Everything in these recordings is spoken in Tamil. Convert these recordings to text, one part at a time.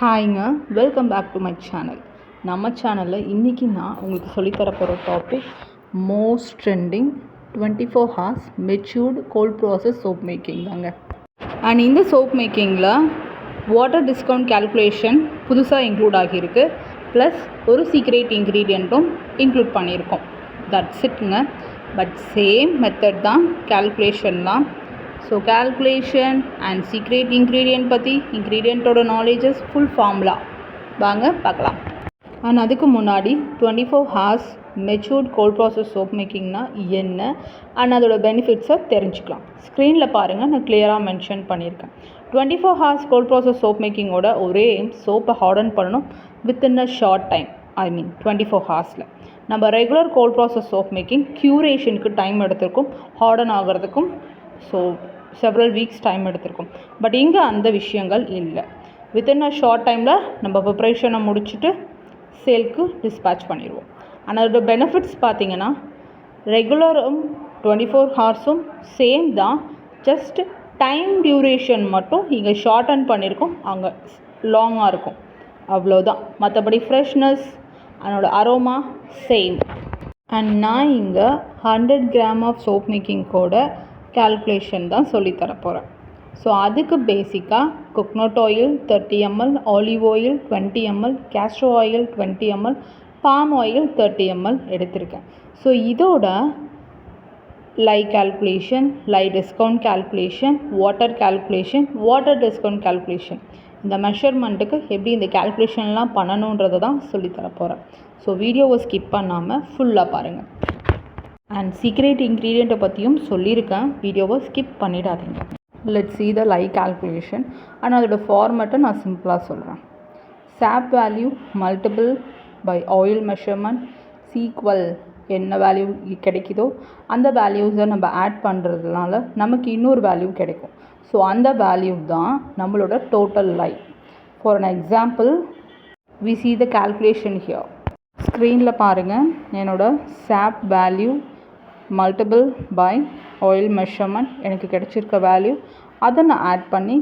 ஹாய்ங்க, welcome back to my channel. நம்ம சேனலில் இன்றைக்கி நான் உங்களுக்கு சொல்லித்தர போகிற topic most trending 24 hours matured cold process soap making தாங்க. அண்ட் இந்த சோப் மேக்கிங்கில் வாட்டர் டிஸ்கவுண்ட் கேல்குலேஷன் புதுசாக இன்க்ளூட் ஆகியிருக்கு. ப்ளஸ் ஒரு சீக்ரெட் இன்க்ரீடியண்ட்டும் இன்க்ளூட் பண்ணியிருக்கோம். தட்ஸ் இட்ங்க. பட் சேம் மெத்தட் தான் கேல்குலேஷன்லாம். So calculation and secret ingredient பற்றி இன்க்ரீடியண்ட்டோட நாலேஜஸ் ஃபுல் ஃபார்முலா வாங்க பார்க்கலாம். அண்ட் அதுக்கு முன்னாடி 24 hours matured cold process soap மேக்கிங்னா என்ன அண்ட் அதோட பெனிஃபிட்ஸை தெரிஞ்சுக்கலாம். ஸ்க்ரீனில் பாருங்கள், நான் கிளியராக மென்ஷன் பண்ணியிருக்கேன். 24 ஹார்ஸ் கோல்ட் ப்ராசஸ் சோப் மேக்கிங்கோட ஒரே எய்ம் சோப்பை ஹார்டன் பண்ணணும் வித்தின் அ ஷார்ட் டைம். 24 ஹார்ஸில். நம்ம regular cold process soap making க்யூரேஷனுக்கு டைம் எடுத்திருக்கும், ஹார்டன் ஆகிறதுக்கும் ஸோ செவரல் வீக்ஸ் டைம் எடுத்திருக்கும். பட் இங்கே அந்த விஷயங்கள் இல்லை. வித்தின் அ ஷார்ட் டைமில் நம்ம ப்ரிப்ரேஷனை முடிச்சுட்டு சேல்க்கு டிஸ்பேச் பண்ணிடுவோம். ஆனால் அதோட பெனிஃபிட்ஸ் பார்த்திங்கன்னா ரெகுலரும் 24 ஹார்ஸும் சேம் தான். ஜஸ்ட் டைம் டியூரேஷன் மட்டும் இங்கே ஷார்டன் பண்ணியிருக்கோம், அங்கே லாங்காக இருக்கும், அவ்வளோதான். மற்றபடி ஃப்ரெஷ்னஸ் அதனோட அரோமா சேம். அண்ட் நான் இங்கே 100 கிராம் ஆஃப் சோப் மேக்கிங்கோட கேல்குலேஷன் தான் சொல்லித்தர போகிறேன். ஸோ அதுக்கு பேசிக்காக coconut oil 30 ml, olive oil 20 ml, castor oil 20 ml, palm oil 30 ml எடுத்திருக்கேன். ஸோ இதோட lye calculation, lye discount calculation, water calculation, water discount calculation, இந்த மெஷர்மெண்ட்டுக்கு எப்படி இந்த கேல்குலேஷன்லாம் பண்ணணுன்றதை தான் சொல்லித்தர போகிறேன். ஸோ வீடியோவை ஸ்கிப் பண்ணாமல் ஃபுல்லாக பாருங்கள். அண்ட் சீக்ரெட் இன்க்ரீடியண்ட்டை பற்றியும் சொல்லியிருக்கேன், வீடியோவை ஸ்கிப் பண்ணிடாதீங்க. Let's see the lye calculation. And அதோட ஃபார்மேட்டை நான் சிம்பிளாக சொல்கிறேன். SAP value multiple by oil measurement சீக்வல் என்ன வேல்யூ கிடைக்குதோ அந்த வேல்யூஸை நம்ம ஆட் பண்ணுறதுனால நமக்கு இன்னொரு வேல்யூ கிடைக்கும். ஸோ அந்த வேல்யூ தான் நம்மளோட total lye. For an example we see the calculation here. ஸ்க்ரீனில் பாருங்கள், என்னோட SAP value multiple by oil measurement எனக்கு கிடைச்சிருக்க வேல்யூ, அதை நான் ஆட் பண்ணி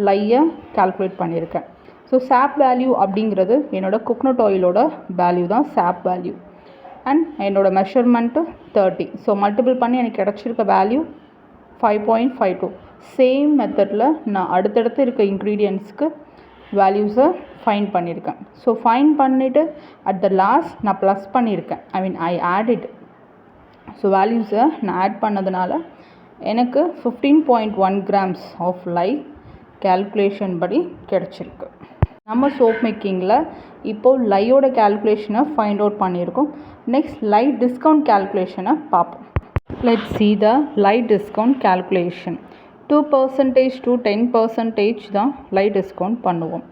லையை கால்குலேட் பண்ணியிருக்கேன். ஸோ சாப் வேல்யூ அப்படிங்கிறது என்னோடய கோகனட் ஆயிலோட வேல்யூ தான் சாப் வேல்யூ. அண்ட் என்னோடய மெஷர்மெண்ட்டு 30. ஸோ மல்டிபிள் பண்ணி எனக்கு கிடச்சிருக்க வேல்யூ 5.52. சேம் மெத்தடில் நான் அடுத்தடுத்து இருக்க இன்க்ரீடியன்ட்ஸ்க்கு வேல்யூஸை ஃபைன் பண்ணியிருக்கேன். ஸோ ஃபைன் பண்ணிவிட்டு அட் த லாஸ்ட் நான் ப்ளஸ் பண்ணியிருக்கேன். ஐ ஆடிட். ஸோ வேல்யூஸை நான் ஆட் பண்ணதுனால எனக்கு 15.1 கிராம்ஸ் ஆஃப் லை கேல்குலேஷன் படி கிடச்சிருக்கு. நம்ம சோப் மேக்கிங்கில் இப்போது லையோட கேல்குலேஷனை ஃபைண்ட் அவுட் பண்ணியிருக்கோம். நெக்ஸ்ட் லை டிஸ்கவுண்ட் கேல்குலேஷனை பார்ப்போம். Let's see the lye discount calculation. 2% to 10% தான் லை டிஸ்கவுண்ட் பண்ணுவோம்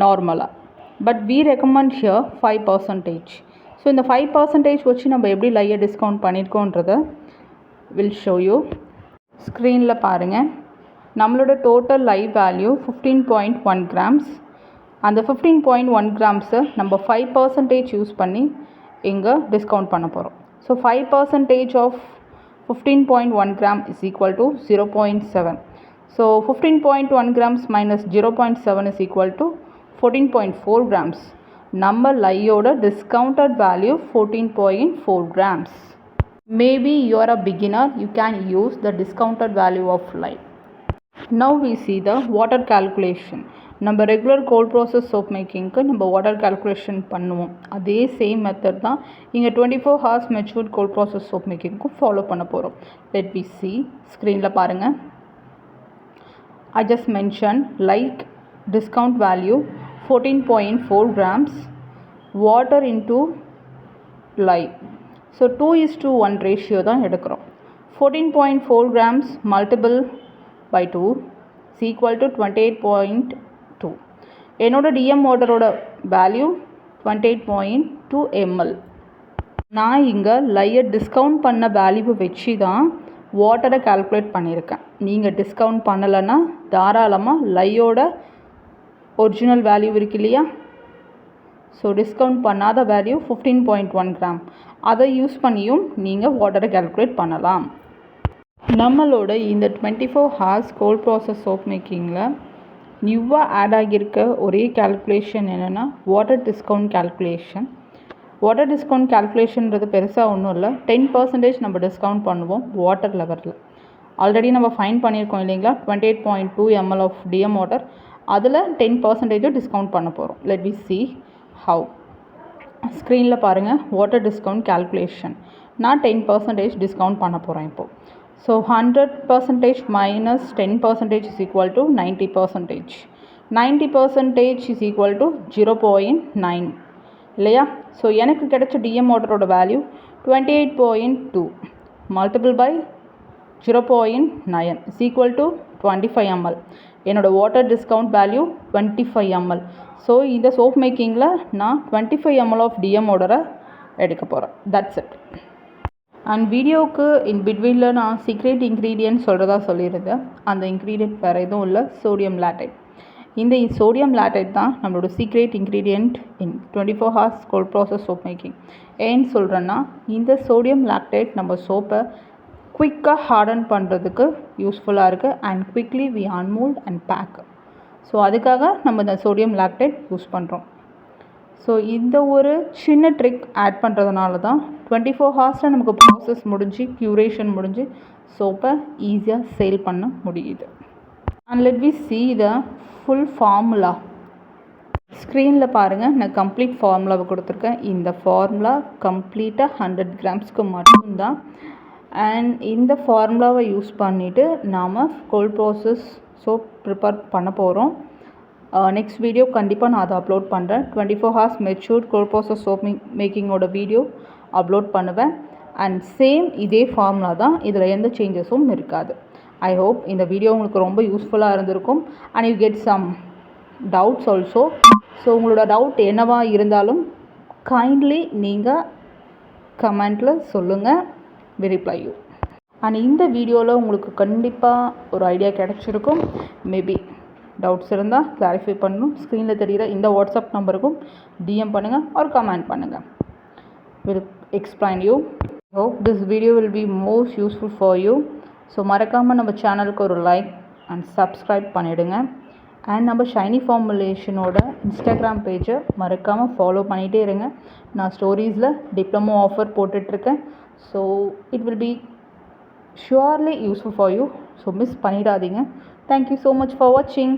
நார்மலாக. But we recommend here 5%. So இந்த 5% வச்சு நம்ம எப்படி லையை டிஸ்கவுண்ட் பண்ணியிருக்கோன்றதை வில் ஷோ யூ. ஸ்க்ரீனில் பாருங்கள், நம்மளோட டோட்டல் லை வேல்யூ 15.1 கிராம்ஸ். அந்த 15.1 கிராம்ஸை நம்ம 5% யூஸ் பண்ணி இங்கே டிஸ்கவுண்ட் பண்ண போகிறோம். So 5% of 15.1 gram is equal to 0.7. So 15.1 grams minus 0.7 is equal to 14.4 grams. நம்ம லையோட discounted value 14.4 grams. Maybe you are a beginner, you can use the discounted value of lye. Now we see the water calculation. நம்ம ரெகுலர் கோல்ட் ப்ராசஸ் சோப் மேக்கிங்க்கு நம்ம வாட்டர் கால்குலேஷன் பண்ணுவோம். அதே சேம் மெத்தட் தான் இங்கே 24 hours matured cold process soap மேக்கிங்க்கும் ஃபாலோ பண்ண போகிறோம். Let we see. ஸ்க்ரீனில் பாருங்கள், I just mentioned like discount value 14.4 grams, water into lye. So 2:1 ratio தான் எடுக்கிறோம். 14.4 grams multiple by 2 is equal to 28.2. என்னோட டிஎம் வாட்டரோட வேல்யூ 28.2 ml. நான் இங்கே லையை டிஸ்கவுண்ட் பண்ண வேல்யூவை வச்சு தான் வாட்டரை கால்குலேட் பண்ணியிருக்கேன். நீங்கள் டிஸ்கவுண்ட் பண்ணலைன்னா தாராளமாக லையோட ஒரிஜினல் வேல்யூ இருக்கு இல்லையா, ஸோ டிஸ்கவுண்ட் பண்ணாத வேல்யூ 15.1 கிராம், அதை யூஸ் பண்ணியும் நீங்கள் வாட்டரை கால்குலேட் பண்ணலாம். நம்மளோட இந்த 24 ஹார்ஸ் கோல்ட் ப்ராசஸ் சோப் மேக்கிங்கில் நியூவாக ஆட் ஆகியிருக்க ஒரே கேல்குலேஷன் என்னென்னா water discount calculation. Water discount கேல்குலேஷன்றது பெருசாக ஒன்றும் இல்லை. 10% நம்ம டிஸ்கவுண்ட் பண்ணுவோம் வாட்டர் லெவலில். ஆல்ரெடி நம்ம ஃபைன் பண்ணியிருக்கோம் இல்லைங்களா, 28.2 ml ஆஃப் டிஎம் வாட்டர். அதில் 10% டிஸ்கவுண்ட் பண்ண போகிறோம். Let we see how. ஸ்க்ரீனில் பாருங்கள், வாட்டர் டிஸ்கவுண்ட் கேல்குலேஷன். நான் 10% டிஸ்கவுண்ட் பண்ண போகிறேன் இப்போது. So 100% minus 10% is equal to 90%. 90% is equal to 0.9 இல்லையா? ஸோ எனக்கு கிடைச்ச டிஎம் வாட்டரோட value 28.2 multiple by 0.9 is equal to 25 ml. என்னோடய water discount value 25 ml. So இந்த சோப் மேக்கிங்கில் நான் 25 ml ஆஃப் டிஎம் வாட்டரை எடுக்க போகிறேன். That's it. அண்ட் வீடியோவுக்கு இன் பிட்வீனில் நான் சீக்ரெட் இன்க்ரீடியன்ட் சொல்கிறதா சொல்லியிருந்தேன். அந்த இன்க்ரீடியன்ட் வேறு எதுவும் இல்லை, சோடியம் லாட்டைட். இந்த சோடியம் லாட்டைட் தான் நம்மளோட சீக்ரெட் இன்க்ரீடியன்ட் இன் 24 hours gold process soap making. ஏன்னு சொல்கிறேன்னா, இந்த சோடியம் லாக்டைட் நம்ம சோப்பை குயிக்காக ஹார்டன் பண்ணுறதுக்கு யூஸ்ஃபுல்லாக இருக்குது. And quickly we unmould and pack. So அதுக்காக நம்ம இந்த சோடியம் லாக்டைட் யூஸ் பண்ணுறோம். ஸோ இந்த ஒரு சின்ன ட்ரிக் ஆட் பண்ணுறதுனால தான் 24 ஹவர்ஸில் நமக்கு ப்ராசஸ் முடிஞ்சு க்யூரேஷன் முடிஞ்சு சோப்பை ஈஸியாக சேல் பண்ண முடியுது. And let we see the full formula. ஸ்க்ரீனில் பாருங்கள், நான் கம்ப்ளீட் ஃபார்முலாவை கொடுத்துருக்கேன். இந்த ஃபார்முலா கம்ப்ளீட்டாக 100 கிராம்ஸ்க்கு மட்டும்தான். அண்ட் இந்த ஃபார்முலாவை யூஸ் பண்ணிவிட்டு நாம் கோல்ட் ப்ராசஸ் சோப் ப்ரிப்பேர் பண்ண போகிறோம். நெக்ஸ்ட் வீடியோ கண்டிப்பாக நான் அதை அப்லோட் பண்ணுறேன். 24 hours matured cold process soap மேக்கிங்கோட வீடியோ அப்லோட் பண்ணுவேன். அண்ட் சேம் இதே ஃபார்முலா தான், இதில் எந்த சேஞ்சஸும் இருக்காது. ஐ ஹோப் இந்த வீடியோ உங்களுக்கு ரொம்ப யூஸ்ஃபுல்லாக இருந்திருக்கும். And you get some doubts also. So உங்களோட டவுட் என்னவாக இருந்தாலும் கைண்ட்லி நீங்கள் கமெண்ட்டில் சொல்லுங்கள், வி ரிப்ளை யூ. அண்ட் இந்த வீடியோவில் உங்களுக்கு கண்டிப்பாக ஒரு ஐடியா கிடச்சிருக்கும். மேபி டவுட்ஸ் இருந்தால் கிளாரிஃபை பண்ணணும். ஸ்க்ரீனில் தெரிகிற இந்த வாட்ஸ்அப் நம்பருக்கும் டிஎம் பண்ணுங்கள் ஆர் கமெண்ட் பண்ணுங்கள். Will explain you. Hope this video will be most useful for you. So மறக்காமல் நம்ம சேனலுக்கு ஒரு லைக் அண்ட் சப்ஸ்கிரைப் பண்ணிவிடுங்க. அண்ட் நம்ம ஷைனி ஃபார்முலேஷனோட இன்ஸ்டாகிராம் பேஜை மறக்காமல் ஃபாலோ பண்ணிகிட்டே இருங்க. நான் ஸ்டோரீஸில் டிப்ளமோ ஆஃபர் போட்டுட்ருக்கேன். So it will be surely useful for you. So miss பண்ணிடாதீங்க. தேங்க்யூ ஸோ மச் ஃபார் வாட்சிங்.